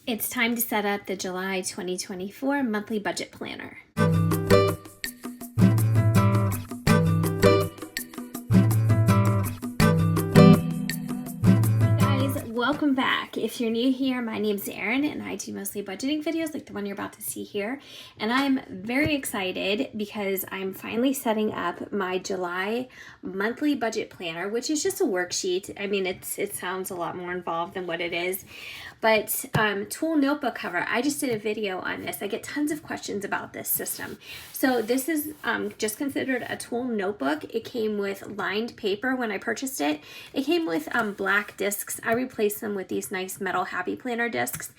It's time to set up the July 2024 monthly budget planner. Welcome back. If you're new here, my name's Erin and I do mostly budgeting videos like the one you're about to see here. And I'm very excited because I'm finally setting up my July monthly budget planner, which is just a worksheet. I mean, it sounds a lot more involved than what it is. But Tul Notebook cover, I just did a video on this. I get tons of questions about this system. So this is just considered a Tul Notebook. It came with lined paper when I purchased it. It came with black discs. I replaced them with these nice metal Happy Planner discs.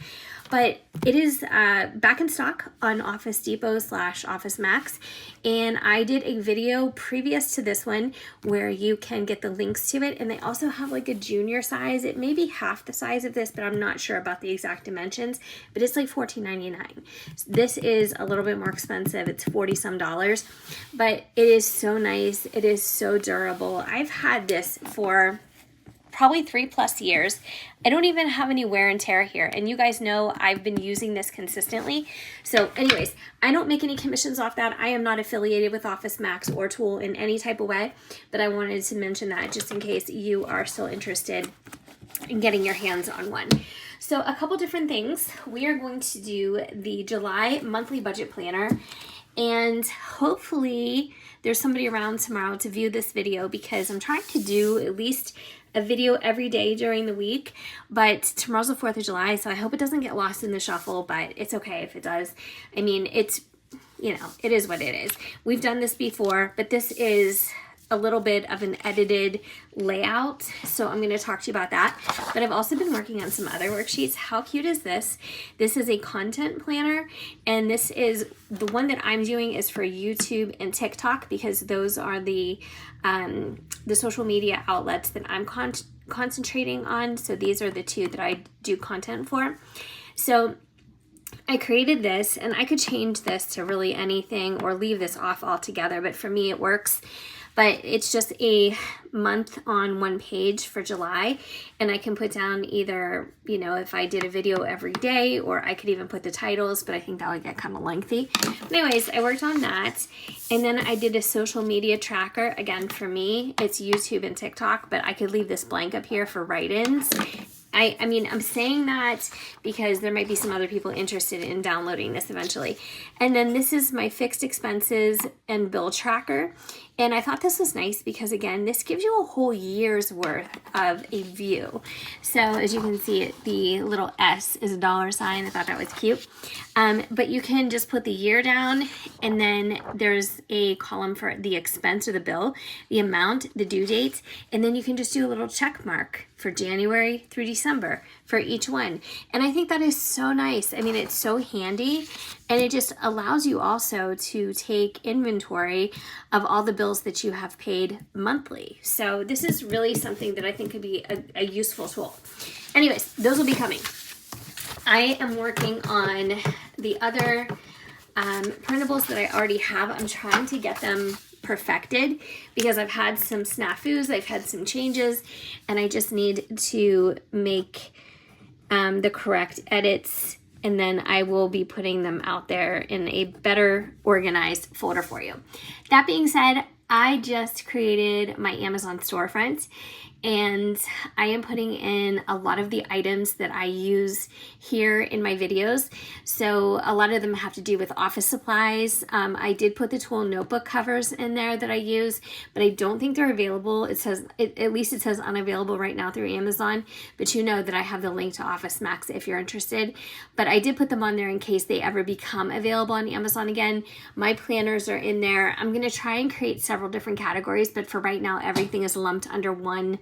But it is back in stock on Office Depot / Office Max. And I did a video previous to this one where you can get the links to it. And they also have like a junior size. It may be half the size of this, but I'm not sure about the exact dimensions. But it's like $14.99. This is a little bit more expensive. It's $40 some. But it is so nice. It is so durable. I've had this for probably 3+ years. I don't even have any wear and tear here. And you guys know I've been using this consistently. So anyways, I don't make any commissions off that. I am not affiliated with Office Max or Tul in any type of way, but I wanted to mention that just in case you are still interested in getting your hands on one. So a couple different things. We are going to do the July monthly budget planner, and hopefully there's somebody around tomorrow to view this video because I'm trying to do at least a video every day during the week, but tomorrow's the 4th of July, so I hope it doesn't get lost in the shuffle, but it's okay if it does. I mean, it's, you know, it is what it is. We've done this before, but this is a little bit of an edited layout, so I'm going to talk to you about that. But I've also been working on some other worksheets. How cute is this? This is a content planner, and this is the one that I'm doing is for YouTube and TikTok because those are the social media outlets that I'm concentrating on. So these are the two that I do content for. So I created this, and I could change this to really anything or leave this off altogether, but for me it works. But it's just a month on one page for July, and I can put down either, you know, if I did a video every day, or I could even put the titles, but I think that would get kind of lengthy. But anyways, I worked on that, and then I did a social media tracker. Again, for me, it's YouTube and TikTok, but I could leave this blank up here for write-ins. I mean, I'm saying that because there might be some other people interested in downloading this eventually. And then this is my fixed expenses and bill tracker. And I thought this was nice because, again, this gives you a whole year's worth of a view. So as you can see, the little S is a $. I thought that was cute. But you can just put the year down, and then there's a column for the expense or the bill, the amount, the due date, and then you can just do a little check mark for January through December for each one. And I think that is so nice. I mean, it's so handy, and it just allows you also to take inventory of all the bills that you have paid monthly. So this is really something that I think could be a useful tool. Anyways, those will be coming. I am working on the other printables that I already have. I'm trying to get them perfected because I've had some snafus, I've had some changes, and I just need to make the correct edits, and then I will be putting them out there in a better organized folder for you. That being said, I just created my Amazon storefront, and I am putting in a lot of the items that I use here in my videos. So a lot of them have to do with office supplies. I did put the Tul Notebook covers in there that I use, but I don't think they're available. It says, at least it says unavailable right now through Amazon, but you know that I have the link to Office Max if you're interested. But I did put them on there in case they ever become available on Amazon again. My planners are in there. I'm gonna try and create several different categories, but for right now, everything is lumped under one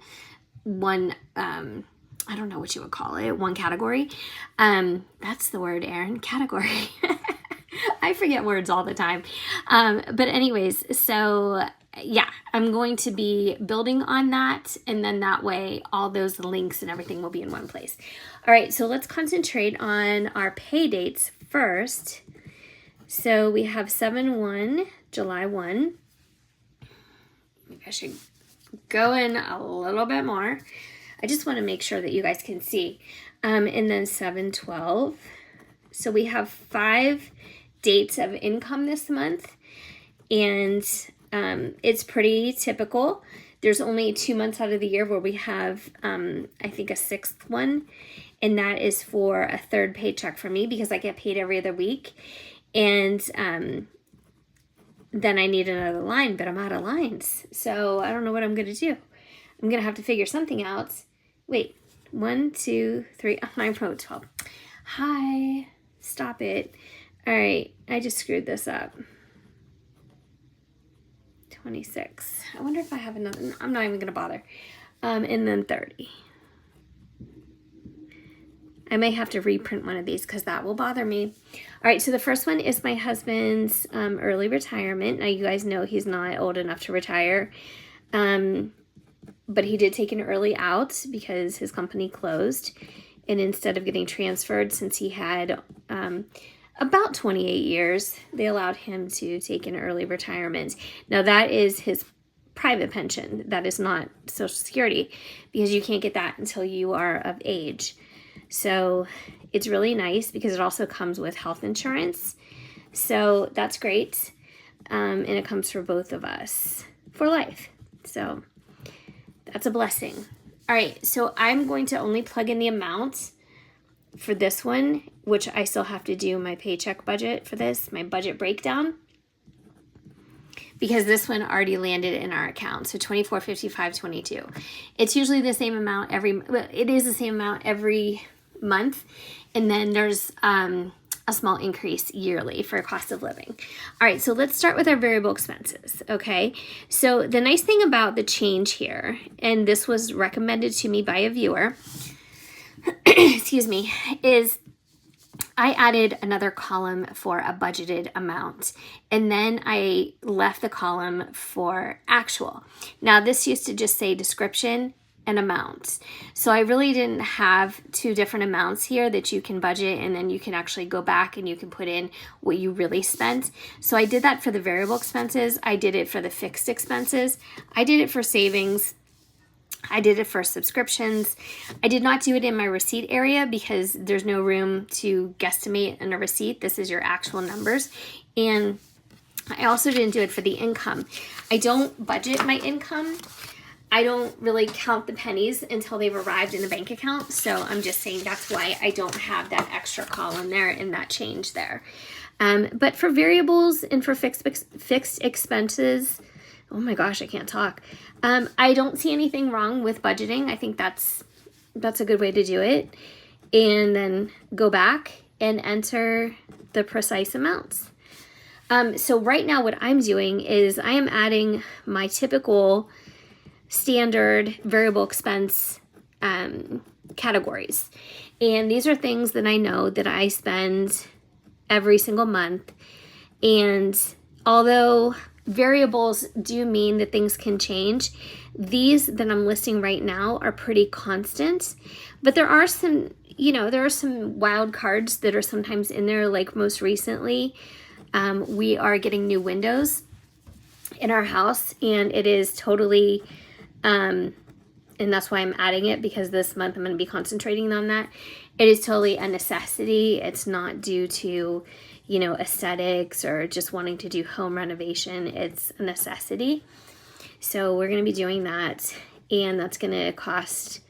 I don't know what you would call it, one category. That's the word, Erin, category. I forget words all the time. But anyways, so yeah, I'm going to be building on that, and then that way all those links and everything will be in one place. All right, so let's concentrate on our pay dates first. So we have 7/1, July 1. Maybe I should go in a little bit more. I just want to make sure that you guys can see. And then 7/12. So we have 5 dates of income this month, and it's pretty typical. There's only 2 months out of the year where we have, I think, a 6th one, and that is for a 3rd paycheck for me because I get paid every other week. And then I need another line, but I'm out of lines. So I don't know what I'm going to do. I'm going to have to figure something out. Wait, 1, 2, 3, oh, I wrote 12. Hi, stop it. All right, I just screwed this up. 26. I wonder if I have another, I'm not even going to bother. And then 30. I may have to reprint one of these because that will bother me. All right, so the first one is my husband's early retirement. Now, you guys know he's not old enough to retire, but he did take an early out because his company closed. And instead of getting transferred, since he had about 28 years, they allowed him to take an early retirement. Now, that is his private pension. That is not Social Security because you can't get that until you are of age. So it's really nice because it also comes with health insurance. So that's great. And it comes for both of us for life. So that's a blessing. All right, so I'm going to only plug in the amount for this one, which I still have to do my paycheck budget for this, my budget breakdown, because this one already landed in our account. So $24.55.22. It's usually the same amount it is the same amount every month, and then there's a small increase yearly for cost of living. All right, so let's start with our variable expenses, okay? So the nice thing about the change here, and this was recommended to me by a viewer, excuse me, is I added another column for a budgeted amount, and then I left the column for actual. Now, this used to just say description and amounts. So I really didn't have 2 different amounts here that you can budget, and then you can actually go back and you can put in what you really spent. So I did that for the variable expenses. I did it for the fixed expenses. I did it for savings. I did it for subscriptions. I did not do it in my receipt area because there's no room to guesstimate in a receipt. This is your actual numbers. And I also didn't do it for the income. I don't budget my income. I don't really count the pennies until they've arrived in the bank account. So I'm just saying that's why I don't have that extra column there and that change there. But for variables and for fixed expenses, oh my gosh, I can't talk. I don't see anything wrong with budgeting. I think that's a good way to do it. And then go back and enter the precise amounts. So right now what I'm doing is I am adding my typical standard variable expense categories. And these are things that I know that I spend every single month. And although variables do mean that things can change, these that I'm listing right now are pretty constant. But there are some, there are some wild cards that are sometimes in there. Like most recently, we are getting new windows in our house, and it is totally and that's why I'm adding it, because this month I'm going to be concentrating on that. It is totally a necessity. It's not due to, aesthetics or just wanting to do home renovation. It's a necessity. So we're going to be doing that, and that's going to cost,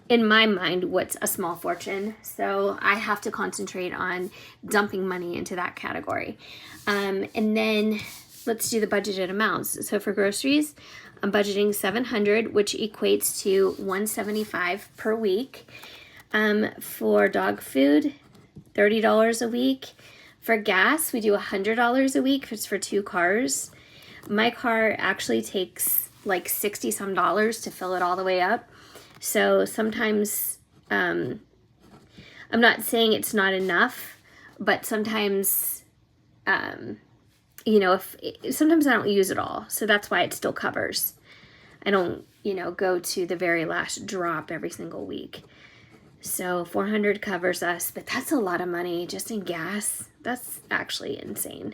in my mind, what's a small fortune. So I have to concentrate on dumping money into that category. And then let's do the budgeted amounts. So for groceries, I'm budgeting $700, which equates to $175 per week. For dog food, $30 a week. For gas, we do $100 a week if it's for 2 cars. My car actually takes like $60 some to fill it all the way up. So sometimes, I'm not saying it's not enough, but sometimes, sometimes I don't use it all. So that's why it still covers. I don't, go to the very last drop every single week. So $400 covers us, but that's a lot of money just in gas. That's actually insane.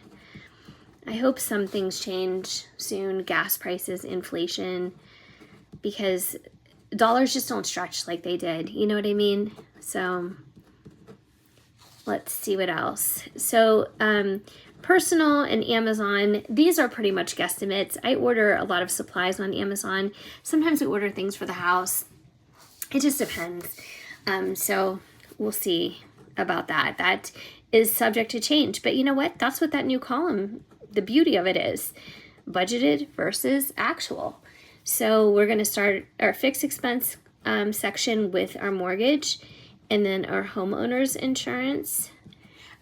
I hope some things change soon, gas prices, inflation, because dollars just don't stretch like they did. You know what I mean? So let's see what else. So personal and Amazon, these are pretty much guesstimates. I order a lot of supplies on Amazon. Sometimes I order things for the house. It just depends. So we'll see about that. That is subject to change. But you know what? That's what that new column, the beauty of it is. Budgeted versus actual. So we're going to start our fixed expense section with our mortgage and then our homeowner's insurance.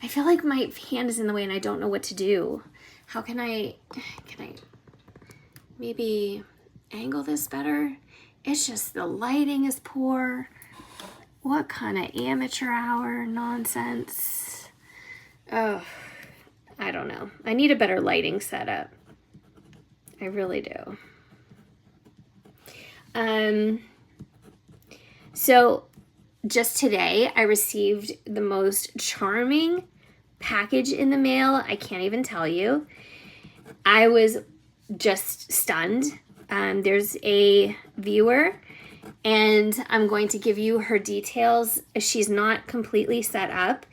I feel like my hand is in the way and I don't know what to do. How can I maybe angle this better? It's just the lighting is poor. What kind of amateur hour nonsense? Oh, I don't know. I need a better lighting setup. I really do. So just today I received the most charming package in the mail. I can't even tell you. I was just stunned. There's a viewer and I'm going to give you her details. She's not completely set up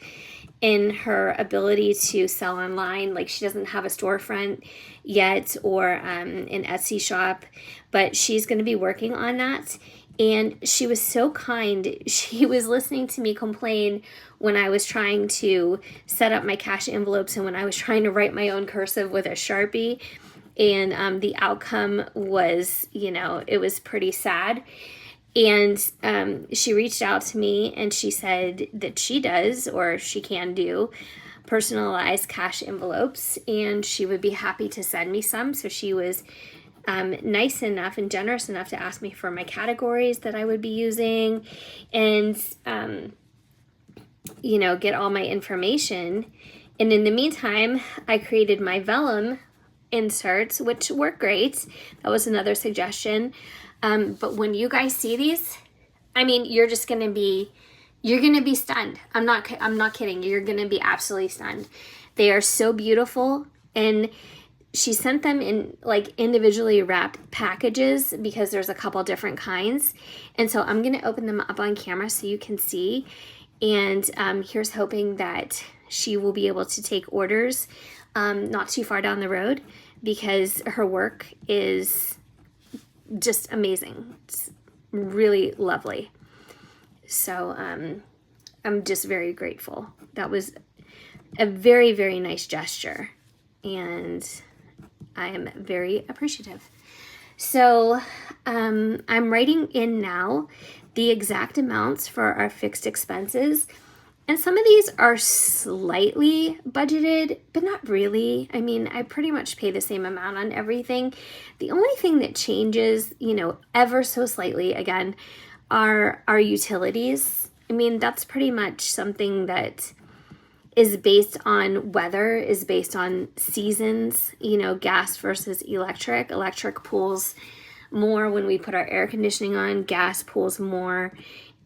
in her ability to sell online. Like she doesn't have a storefront yet or an Etsy shop, but she's going to be working on that. And she was so kind. She was listening to me complain when I was trying to set up my cash envelopes and when I was trying to write my own cursive with a Sharpie. And the outcome was, it was pretty sad. And she reached out to me and she said that she does, or she can do, personalized cash envelopes, and she would be happy to send me some. So she was nice enough and generous enough to ask me for my categories that I would be using and, get all my information. And in the meantime, I created my vellum inserts, which work great. That was another suggestion. But when you guys see these, I mean, you're going to be stunned. I'm not kidding. You're going to be absolutely stunned. They are so beautiful. And she sent them in like individually wrapped packages because there's a couple different kinds. And so I'm going to open them up on camera so you can see. And here's hoping that she will be able to take orders not too far down the road because her work is just amazing. It's really lovely. So I'm just very grateful. That was a very, very nice gesture. And I am very appreciative. So I'm writing in now the exact amounts for our fixed expenses. And some of these are slightly budgeted, but not really. I mean, I pretty much pay the same amount on everything. The only thing that changes, ever so slightly, again, are our utilities. I mean, that's pretty much something that is based on weather, is based on seasons, gas versus electric. Electric pulls more when we put our air conditioning on. Gas pulls more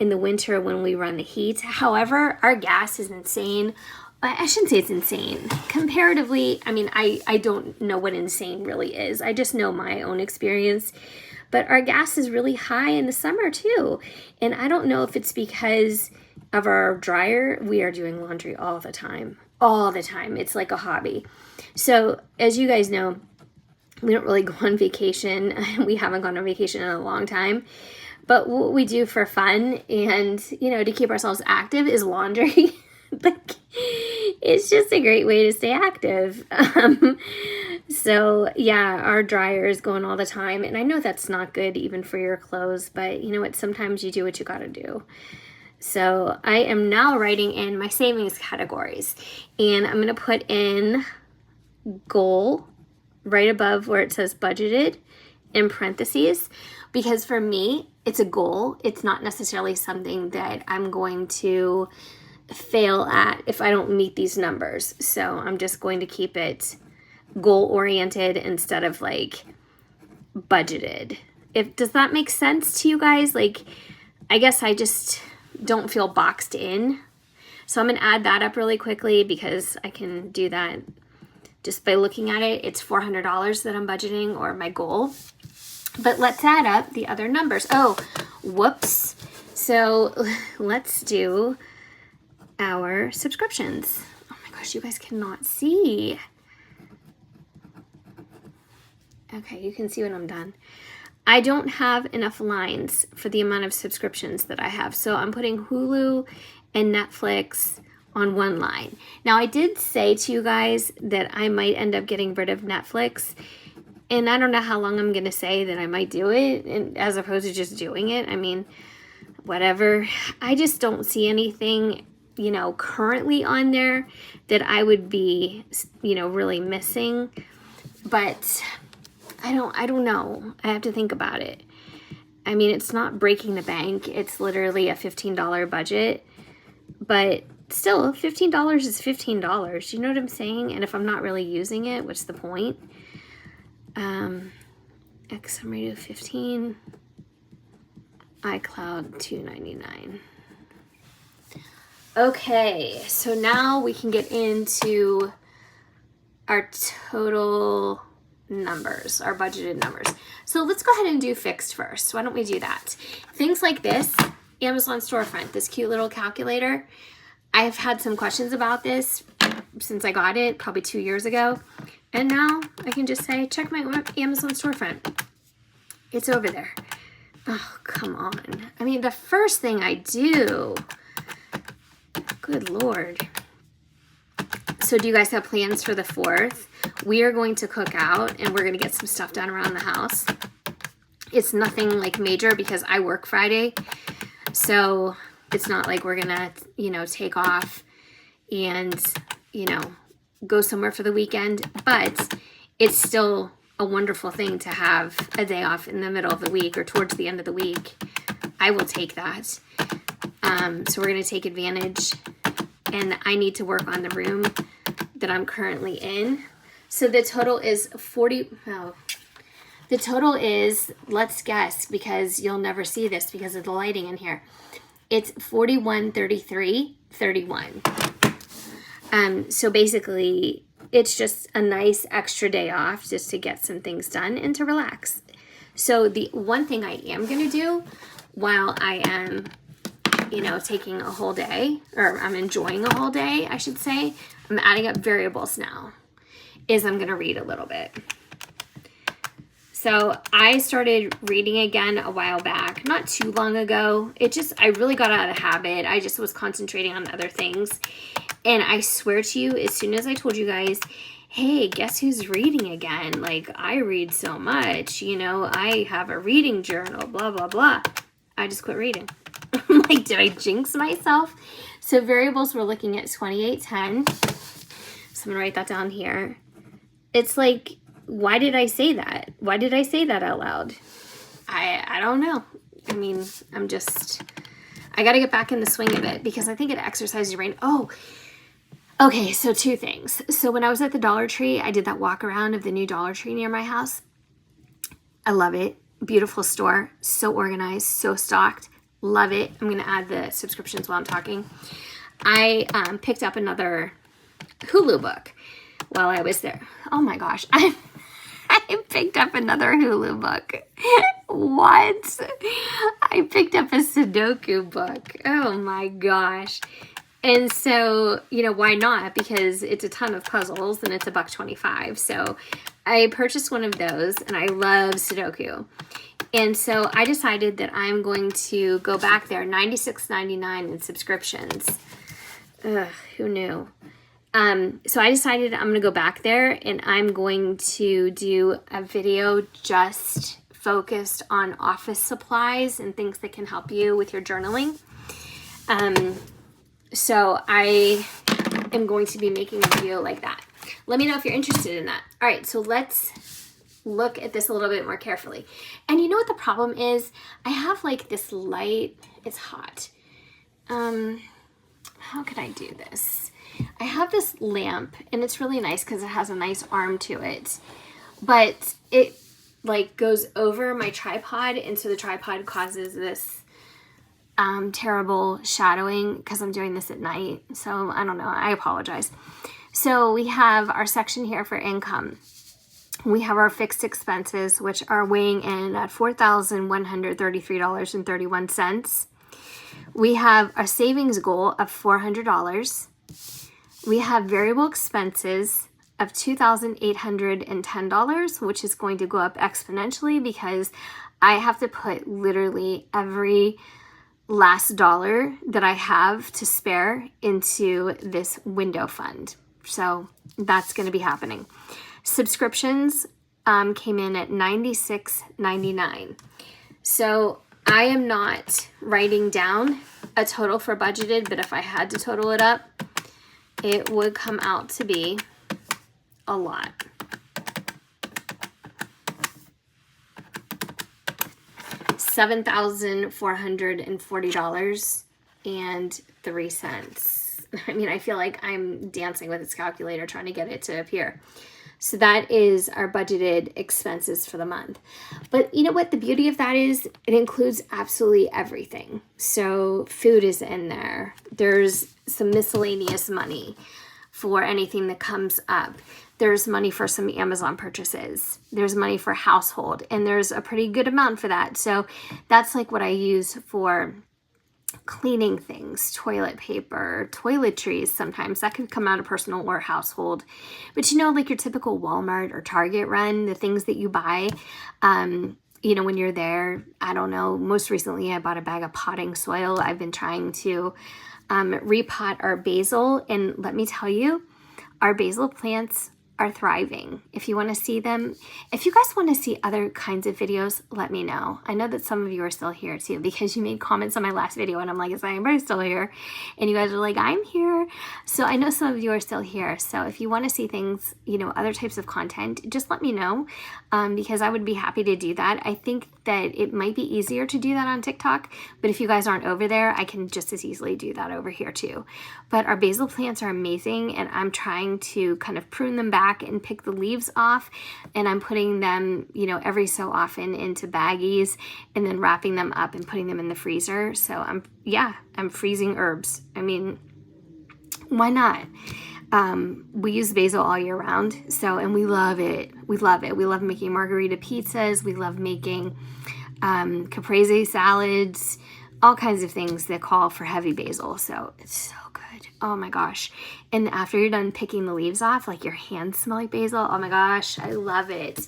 in the winter when we run the heat. However, our gas is insane. I shouldn't say it's insane. Comparatively, I mean, I don't know what insane really is. I just know my own experience. But our gas is really high in the summer too. And I don't know if it's because of our dryer. We are doing laundry all the time. All the time. It's like a hobby. So as you guys know, we don't really go on vacation. We haven't gone on vacation in a long time. But what we do for fun and, to keep ourselves active is laundry. Like, it's just a great way to stay active. So, yeah, our dryer is going all the time. And I know that's not good even for your clothes. But you know what? Sometimes you do what you got to do. So I am now writing in my savings categories. And I'm going to put in goal right above where it says budgeted in parentheses. Because for me, it's a goal. It's not necessarily something that I'm going to fail at if I don't meet these numbers. So I'm just going to keep it goal-oriented instead of like budgeted. Does that make sense to you guys? Like, I guess I just don't feel boxed in. So I'm going to add that up really quickly because I can do that just by looking at it. It's $400 that I'm budgeting, or my goal. But let's add up the other numbers. Oh, whoops. So let's do our subscriptions. Oh my gosh, you guys cannot see. Okay, you can see when I'm done. I don't have enough lines for the amount of subscriptions that I have. So I'm putting Hulu and Netflix on one line. Now I did say to you guys that I might end up getting rid of Netflix. And I don't know how long I'm going to say that I might do it, and as opposed to just doing it. I mean, whatever. I just don't see anything, you know, currently on there that I would be, you know, really missing. But I don't know. I have to think about it. I mean, it's not breaking the bank. It's literally a $15 budget. But still, $15 is $15. You know what I'm saying? And if I'm not really using it, what's the point? X summary to 15. iCloud $2.99. Okay, so now we can get into our total numbers, our budgeted numbers. So let's go ahead and do fixed first. Why don't we do that? Things like this, Amazon storefront, this cute little calculator. I've had some questions about this since I got it probably 2 years ago. And now I can just say, check my Amazon storefront. It's over there. Oh, come on. I mean, the first thing I do, good Lord. So do you guys have plans for the 4th? We are going to cook out and we're going to get some stuff done around the house. It's nothing like major because I work Friday. So it's not like we're going to, you know, take off and, you know, go somewhere for the weekend. But it's still a wonderful thing to have a day off in the middle of the week or towards the end of the week. I will take that. So we're going to take advantage. And I need to work on the room that I'm currently in. So the total is the total is, let's guess, because you'll never see this because of the lighting in here. It's $41.33.31. So basically, it's just a nice extra day off just to get some things done and to relax. So the one thing I am going to do while I am, you know, taking a whole day, or I'm enjoying a whole day, I should say, I'm adding up variables now, is I'm going to read a little bit. So I started reading again a while back, not too long ago. I really got out of the habit. I just was concentrating on other things. And I swear to you, as soon as I told you guys, hey, guess who's reading again? Like, I read so much, you know, I have a reading journal, blah, blah, blah. I just quit reading. I'm like, did I jinx myself? So variables, we're looking at 2810. So I'm gonna write that down here. It's like, why did I say that? Why did I say that out loud? I don't know. I mean, I gotta get back in the swing of it because I think it exercises your brain. Oh, okay, so 2 things. So when I was at the Dollar Tree, I did that walk around of the new Dollar Tree near my house. I love it. Beautiful store, so organized, so stocked. Love it. I'm going to add the subscriptions while I'm talking. I picked up another Hulu book while I was there. Oh my gosh. I picked up another Hulu book. What? I picked up a Sudoku book. Oh my gosh. And so, you know, why not? Because it's a ton of puzzles and it's $1.25. So I purchased one of those and I love Sudoku. And so I decided that I'm going to go back there, $96.99 in subscriptions. Ugh, who knew? So I decided I'm going to go back there and I'm going to do a video just focused on office supplies and things that can help you with your journaling. So I am going to be making a video like that. Let me know if you're interested in that. All right, so let's look at this a little bit more carefully. And you know what the problem is? I have like this light, it's hot. How could I do this? I have this lamp and it's really nice because it has a nice arm to it, but it like goes over my tripod, and so the tripod causes this terrible shadowing because I'm doing this at night. So I don't know, I apologize. So we have our section here for income. We have our fixed expenses, which are weighing in at $4,133.31. We have a savings goal of $400. We have variable expenses of $2,810, which is going to go up exponentially because I have to put literally every last dollar that I have to spare into this window fund. So that's going to be happening. Subscriptions came in at $96.99. So I am not writing down a total for budgeted, but if I had to total it up, it would come out to be a lot. $7,440.03. I mean, I feel like I'm dancing with its calculator trying to get it to appear. So that is our budgeted expenses for the month. But you know what? The beauty of that is it includes absolutely everything. So food is in there. There's some miscellaneous money for anything that comes up. There's money for some Amazon purchases. There's money for household, and there's a pretty good amount for that. So that's like what I use for cleaning things, toilet paper, toiletries. Sometimes that could come out of personal or household. But you know, like your typical Walmart or Target run, the things that you buy, you know, when you're there, I don't know, most recently I bought a bag of potting soil. I've been trying to repot our basil, and let me tell you, our basil plants are thriving. If you want to see them, if you guys want to see other kinds of videos, let me know. I know that some of you are still here too, because you made comments on my last video and I'm like, is anybody still here? And you guys are like, I'm here. So I know some of you are still here. So if you want to see things, you know, other types of content, just let me know, because I would be happy to do that. I think that it might be easier to do that on TikTok, but if you guys aren't over there, I can just as easily do that over here too. But our basil plants are amazing, and I'm trying to kind of prune them back and pick the leaves off, and I'm putting them, you know, every so often into baggies and then wrapping them up and putting them in the freezer. So I'm freezing herbs. I mean, why not? We use basil all year round, so, and we love it. We love it. We love making margarita pizzas. We love making caprese salads, all kinds of things that call for heavy basil. So it's so good. Oh my gosh. And after you're done picking the leaves off, like your hands smell like basil. Oh my gosh, I love it.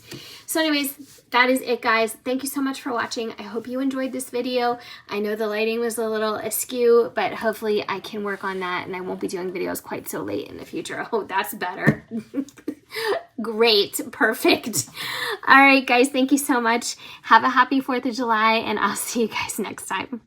So anyways, that is it, guys. Thank you so much for watching. I hope you enjoyed this video. I know the lighting was a little askew, but hopefully I can work on that and I won't be doing videos quite so late in the future. Oh, that's better. Great. Perfect. All right, guys. Thank you so much. Have a happy 4th of July, and I'll see you guys next time.